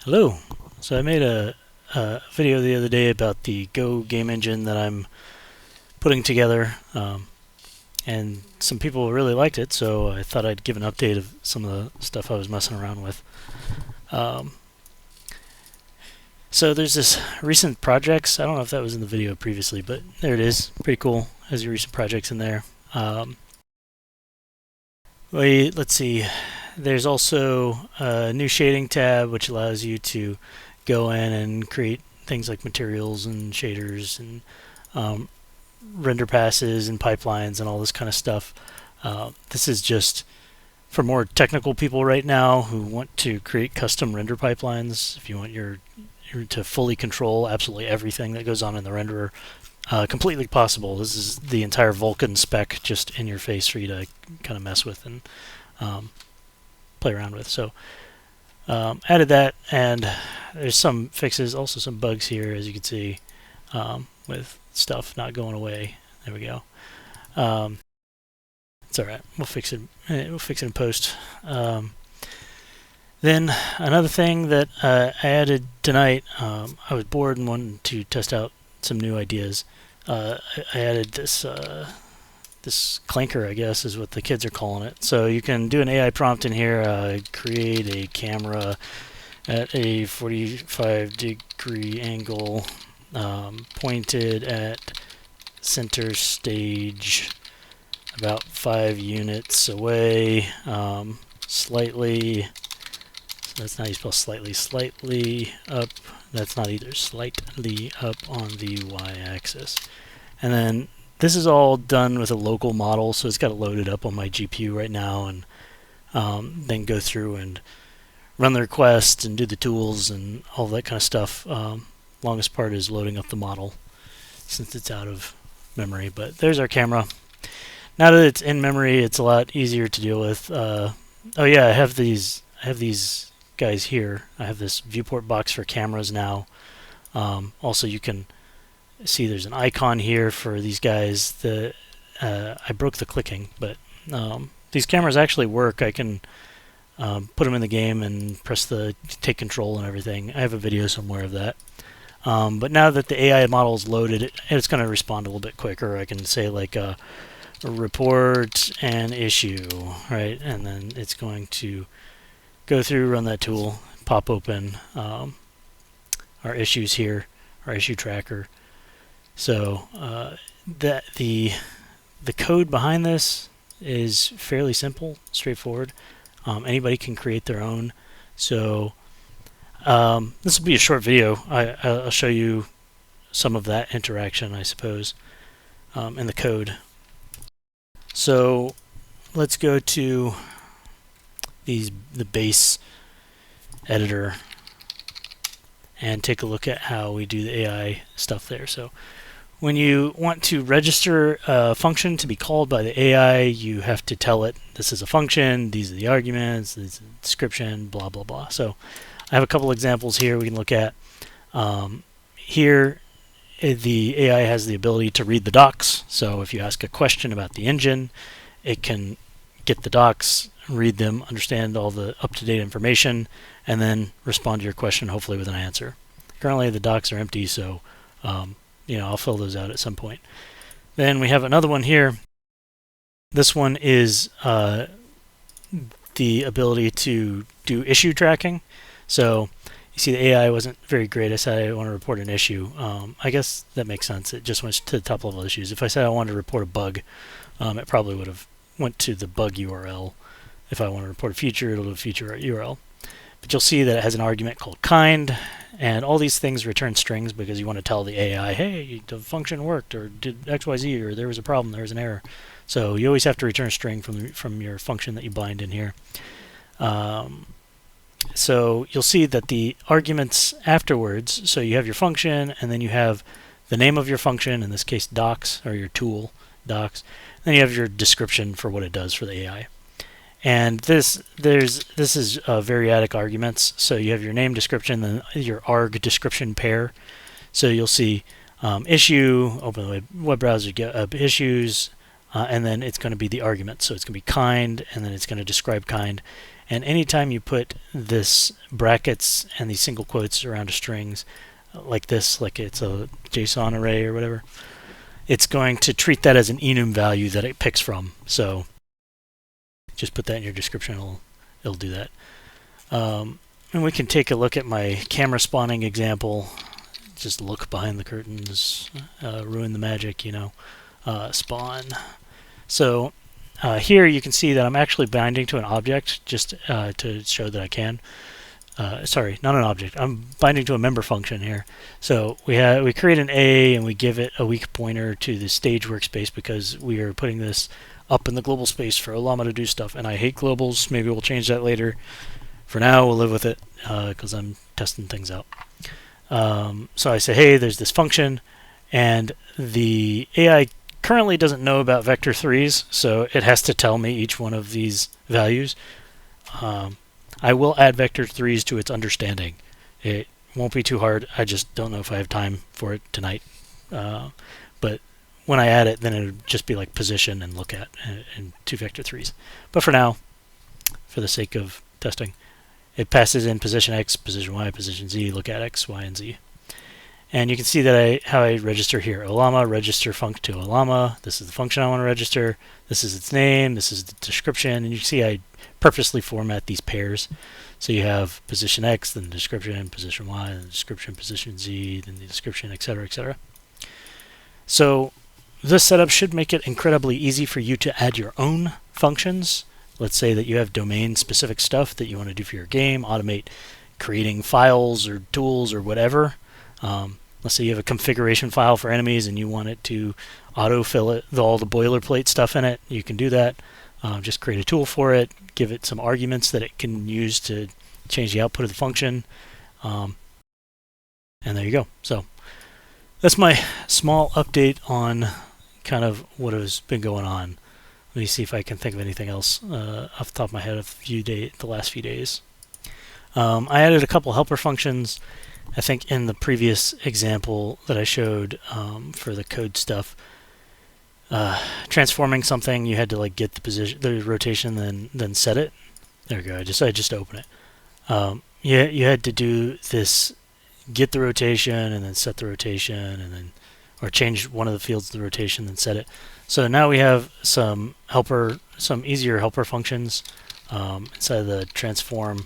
Hello. So I made a video the other day about the Go game engine that I'm putting together, and some people really liked it. So I thought I'd give an update of some of the stuff I was messing around with. Um, so there's this recent projects. I don't know if that was in the video previously, but there it is. Pretty cool. Has your recent projects in there. Let's see. There's also a new shading tab which allows you to go in and create things like materials and shaders and um, render passes and pipelines and all this kind of stuff. This is just for more technical people right now who want to create custom render pipelines. If you want your to fully control absolutely everything that goes on in the renderer, completely possible. This is the entire Vulkan spec just in your face for you to kind of mess with and um, play around with. So added that, and there's some fixes, also some bugs here, as you can see, with stuff not going away. There we go. It's all right. We'll fix it. We'll fix it in post. Then another thing that I added tonight, I was bored and wanted to test out some new ideas. I added this clanker, I guess, is what the kids are calling it. So you can do an AI prompt in here, create a camera at a 45-degree angle, pointed at center stage, about 5 units away, slightly. That's not how you spell slightly. Slightly up. That's not either. Slightly up on the y-axis. And then this is all done with a local model, so it's got it loaded up on my GPU right now, and then go through and run the request and do the tools and all that kind of stuff. Longest part is loading up the model since it's out of memory. But there's our camera. Now that it's in memory, it's a lot easier to deal with. Oh yeah, I have these guys here. I have this viewport box for cameras now. Also, you can see there's an icon here for these guys. I broke the clicking, but these cameras actually work. I can put them in the game and press the take control and everything. I have a video somewhere of that. But now that the AI model is loaded, it's going to respond a little bit quicker. I can say like report an issue, right? And then it's going to go through, run that tool, pop open our issues here, our issue tracker. So that the code behind this is fairly simple, straightforward. Anybody can create their own. So this will be a short video. I'll show you some of that interaction, I suppose, in the code. So let's go to the base editor and take a look at how we do the AI stuff there. So when you want to register a function to be called by the AI, you have to tell it this is a function, these are the arguments, this is the description, blah, blah, blah. So I have a couple examples here we can look at. Here, the AI has the ability to read the docs. So if you ask a question about the engine, it can get the docs, read them, understand all the up-to-date information, and then respond to your question, hopefully with an answer. Currently, the docs are empty, so I'll fill those out at some point. Then we have another one here. This one is the ability to do issue tracking. So you see the AI wasn't very great. I said I want to report an issue. I guess that makes sense. It just went to the top level issues. If I said I wanted to report a bug, it probably would have went to the bug URL. If I want to report a feature, it'll do a feature URL. But you'll see that it has an argument called kind, and all these things return strings because you want to tell the AI, hey, the function worked, or did XYZ, or there was a problem, there was an error. So you always have to return a string from your function that you bind in here. So you'll see that the arguments afterwards, so you have your function, and then you have the name of your function, in this case docs, or your tool, docs. Then you have your description for what it does for the AI. And this is variadic arguments. So you have your name description, then your arg description pair. So you'll see issue, open the web browser, get up issues, and then it's going to be the argument. So it's going to be kind, and then it's going to describe kind. And anytime you put this brackets and these single quotes around a strings like this, like it's a JSON array or whatever, it's going to treat that as an enum value that it picks from. So just put that in your description, it'll do that. And we can take a look at my camera spawning example. Just look behind the curtains, ruin the magic, spawn. So here you can see that I'm actually binding to an object just to show that I can. Sorry, not an object. I'm binding to a member function here. So we create an A and we give it a weak pointer to the stage workspace because we are putting this up in the global space for Ollama to do stuff. And I hate globals. Maybe we'll change that later. For now, we'll live with it because I'm testing things out. So I say, hey, there's this function, and the AI currently doesn't know about vector 3s, so it has to tell me each one of these values. I will add vector 3s to its understanding. It won't be too hard. I just don't know if I have time for it tonight. But when I add it, then it would just be like position and look at and 2 vector 3s. But for now, for the sake of testing, it passes in position X, position Y, position Z, look at X, Y, and Z. And you can see that how I register here. Ollama, register func to Ollama. This is the function I want to register. This is its name. This is the description. And you can see I purposely format these pairs. So you have position X, then the description, position Y, then the description, position Z, then the description, etc., etc. So this setup should make it incredibly easy for you to add your own functions. Let's say that you have domain-specific stuff that you want to do for your game, automate creating files or tools or whatever. Let's say you have a configuration file for enemies and you want it to autofill it, all the boilerplate stuff in it. You can do that. Just create a tool for it, give it some arguments that it can use to change the output of the function. And there you go. So that's my small update on kind of what has been going on. Let me see if I can think of anything else off the top of my head the last few days. I added a couple helper functions. I think in the previous example that I showed for the code stuff, transforming something, you had to like get the position, the rotation, then set it. There we go. I just open it. You had to do this, get the rotation and then set the rotation, and then or change one of the fields to the rotation, then set it. So now we have some easier helper functions inside of the transform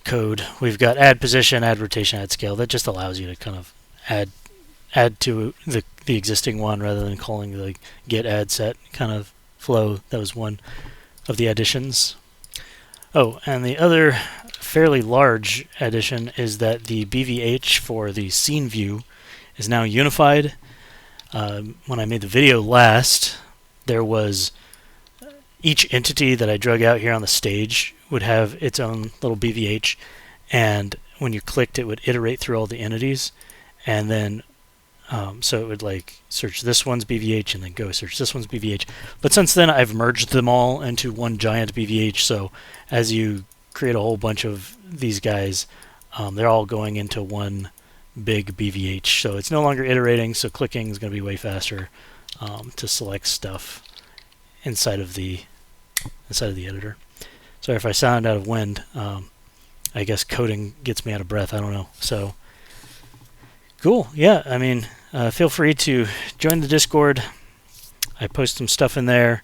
code. We've got add position, add rotation, add scale. That just allows you to kind of add to the existing one rather than calling the get add set kind of flow. That was one of the additions. Oh, and the other fairly large addition is that the BVH for the scene view is now unified. When I made the video last, there was each entity that I drug out here on the stage would have its own little BVH, and when you clicked, it would iterate through all the entities, and then so it would like search this one's BVH and then go search this one's BVH. But since then, I've merged them all into one giant BVH. So as you create a whole bunch of these guys, they're all going into one big BVH. So it's no longer iterating. So clicking is going to be way faster to select stuff inside of the editor. Sorry if I sound out of wind. I guess coding gets me out of breath. I don't know. So cool. Yeah. I mean, feel free to join the Discord. I post some stuff in there.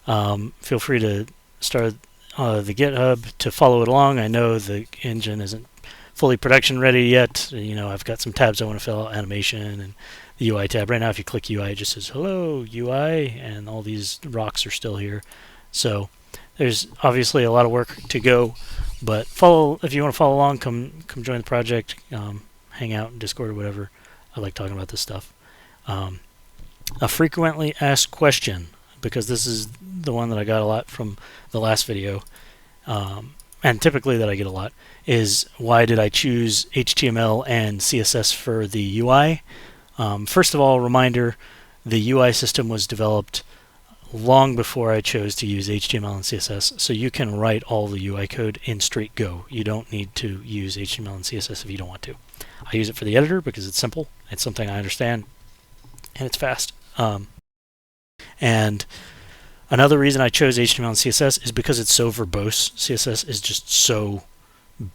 Feel free to start the GitHub to follow it along. I know the engine isn't fully production ready yet. I've got some tabs I want to fill out, animation and the UI tab. Right now, if you click UI, it just says hello UI, and all these rocks are still here. So there's obviously a lot of work to go, but if you want to follow along, come join the project, hang out in Discord or whatever. I like talking about this stuff. A frequently asked question, because this is the one that I got a lot from the last video, and typically that I get a lot, is why did I choose HTML and CSS for the UI? First of all, reminder, the UI system was developed long before I chose to use HTML and CSS, so you can write all the UI code in straight Go. You don't need to use HTML and CSS if you don't want to. I use it for the editor because it's simple, it's something I understand, and it's fast. And Another reason I chose HTML and CSS is because it's so verbose. CSS is just so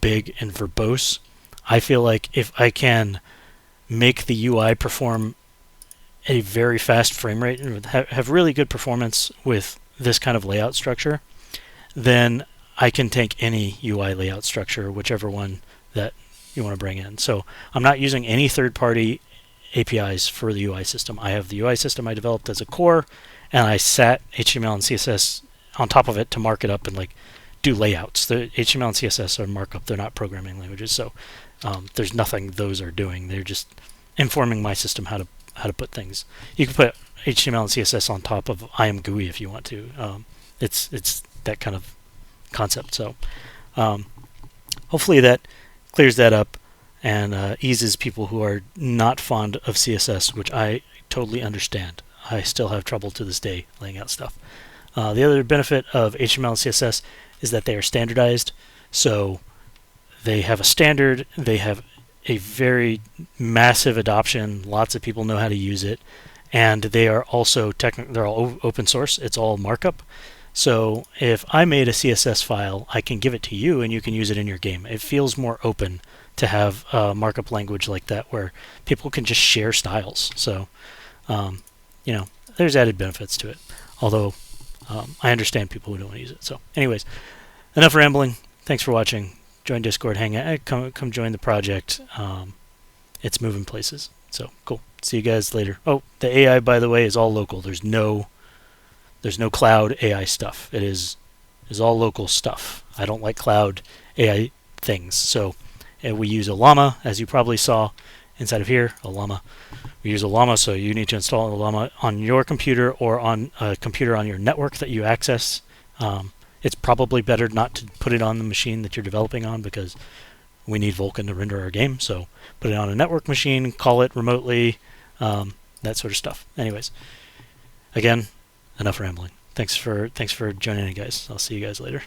big and verbose. I feel like if I can make the UI perform a very fast frame rate and have really good performance with this kind of layout structure, then I can take any UI layout structure, whichever one that you want to bring in. So I'm not using any third-party APIs for the UI system. I have the UI system I developed as a core, and I sat HTML and CSS on top of it to mark it up and like do layouts. The HTML and CSS are markup; they're not programming languages, so there's nothing those are doing. They're just informing my system how to put things. You can put HTML and CSS on top of I am GUI if you want to. It's that kind of concept. So hopefully that clears that up and eases people who are not fond of CSS, which I totally understand. I still have trouble to this day laying out stuff. The other benefit of HTML and CSS is that they are standardized. So they have a standard, they have a very massive adoption, lots of people know how to use it, and they are also they're all open source, it's all markup. So if I made a CSS file, I can give it to you and you can use it in your game. It feels more open to have a markup language like that where people can just share styles. So, there's added benefits to it. Although I understand people who don't want to use it. So anyways, enough rambling. Thanks for watching. Join Discord, hang out, come join the project. It's moving places. So cool. See you guys later. Oh, the AI, by the way, is all local. There's no cloud AI stuff. It is all local stuff. I don't like cloud AI things. So we use Ollama, as you probably saw inside of here. Ollama. We use Ollama, so you need to install Ollama on your computer or on a computer on your network that you access. It's probably better not to put it on the machine that you're developing on because we need Vulkan to render our game. So put it on a network machine, call it remotely, that sort of stuff. Anyways, again, enough rambling. Thanks for joining in, guys. I'll see you guys later.